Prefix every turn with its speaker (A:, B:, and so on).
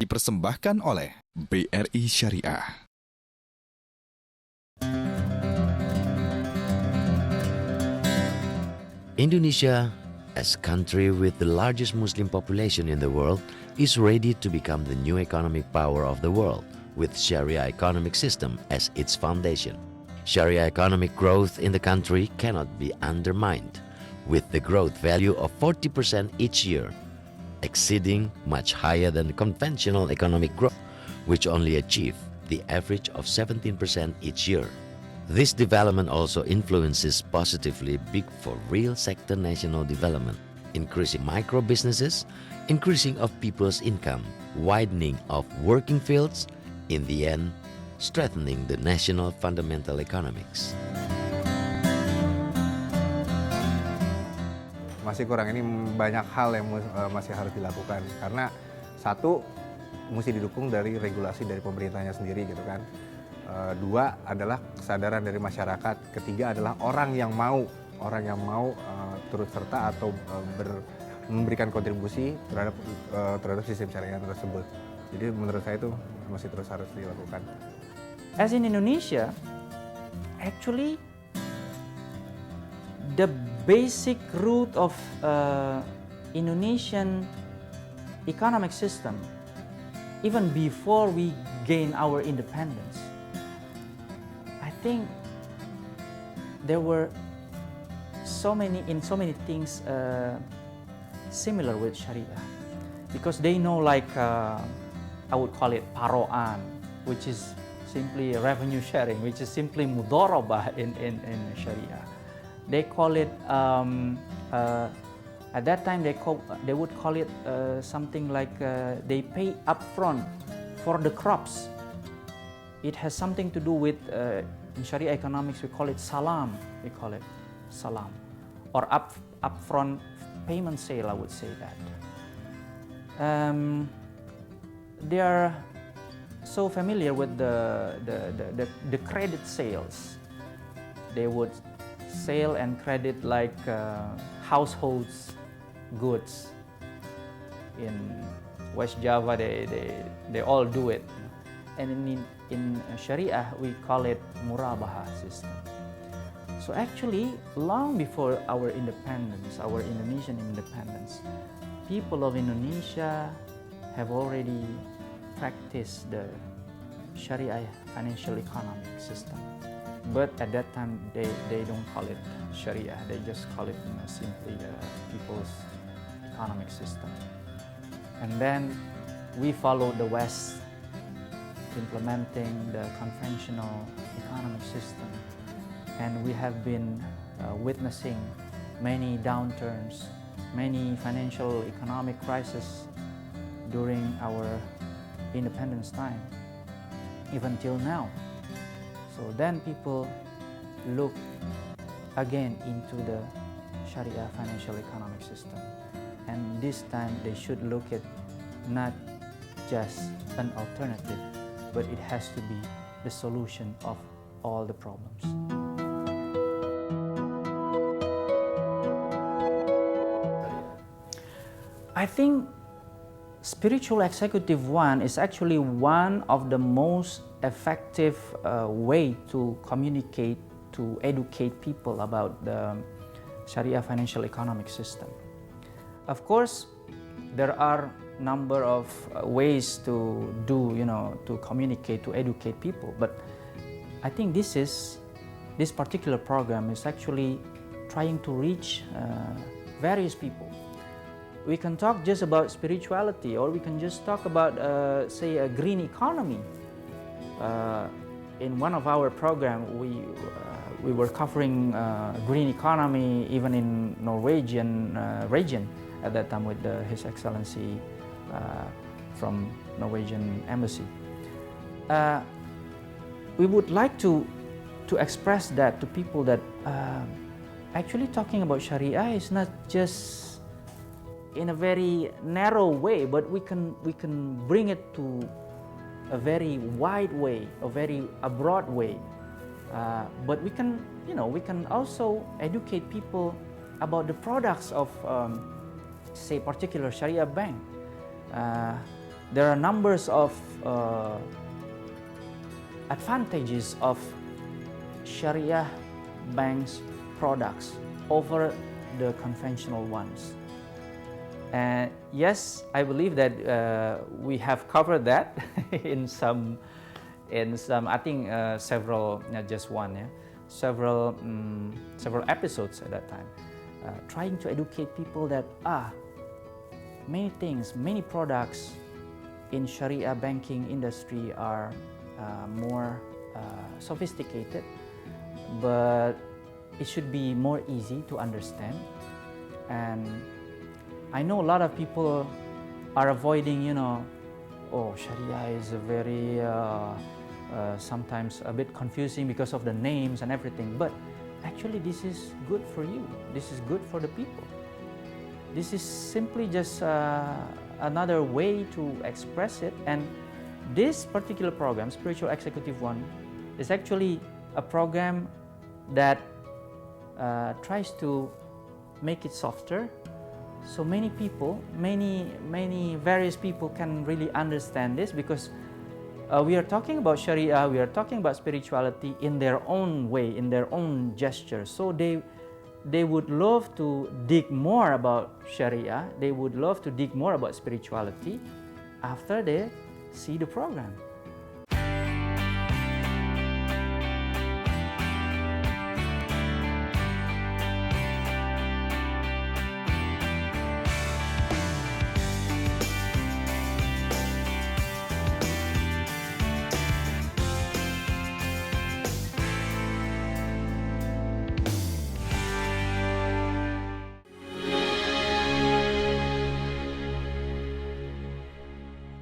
A: dipersembahkan oleh BRI Syariah.
B: Indonesia, as a country with the largest Muslim population in the world, is ready to become the new economic power of the world, with Sharia economic system as its foundation. Sharia economic growth in the country cannot be undermined, with the growth value of 40% each year, exceeding much higher than conventional economic growth, which only achieve the average of 17% each year. This development also influences positively big for real sector national development, increasing micro businesses, increasing of people's income, widening of working fields, in the end, strengthening the national fundamental economics.
C: Masih kurang, ini banyak hal yang masih harus dilakukan, karena satu, mesti didukung dari regulasi dari pemerintahnya sendiri gitu kan. Dua adalah kesadaran dari masyarakat. Ketiga adalah orang yang mau turut serta atau memberikan kontribusi terhadap sistem syariah tersebut. Jadi menurut saya itu masih terus harus dilakukan.
D: As in Indonesia, actually the basic root of Indonesian economic system, even before we gain our independence, I think there were so many things similar with Sharia, because they know, like I would call it paroan, which is simply revenue sharing, which is simply mudharabah in Sharia. They call it at that time they would call it something like they pay upfront for the crops. It has something to do with in Sharia economics we call it salam. We call it salam, or upfront payment sale. I would say that. They are so familiar with the credit sales. They would sell and credit like households goods. In West Java, they all do it, and in Sharia we call it murabaha system. So actually, long before our independence, our Indonesian independence, people of Indonesia have already practiced the Sharia financial economic system. But at that time, they don't call it Sharia. They just call it simply people's economic system. And then we followed the West, implementing the conventional economic system. And we have been witnessing many downturns, many financial economic crises during our independence time, even till now. So then people look again into the Sharia financial economic system. And this time they should look at not just an alternative, but it has to be the solution of all the problems. I think spiritual executive one is actually one of the most effective way to communicate, to educate people about the Sharia financial economic system. Of course, there are number of ways to do, to communicate, to educate people, but I think this particular program is actually trying to reach various people. We can talk just about spirituality, or we can just talk about, say, a green economy. In one of our programs, we were covering green economy even in Norwegian region at that time with His Excellency from Norwegian Embassy. We would like to express that to people that actually talking about Sharia is not just in a very narrow way, but we can bring it to a very wide way, a broad way. But we can also educate people about the products of, say, particular Sharia bank. there are numbers of advantages of Sharia banks products over the conventional ones. And yes, I believe that we have covered that in some I think several, not just one, yeah, several episodes at that time, trying to educate people that many things, many products in Sharia banking industry are more sophisticated, but it should be more easy to understand. And I know a lot of people are avoiding, Sharia is a very sometimes a bit confusing because of the names and everything, but actually this is good for you. This is good for the people. This is simply just another way to express it. And this particular program, Spiritual Executive One, is actually a program that tries to make it softer, so many people, many various people can really understand this, because we are talking about Sharia, we are talking about spirituality in their own way, in their own gesture. So they would love to dig more about Sharia, they would love to dig more about spirituality after they see the program.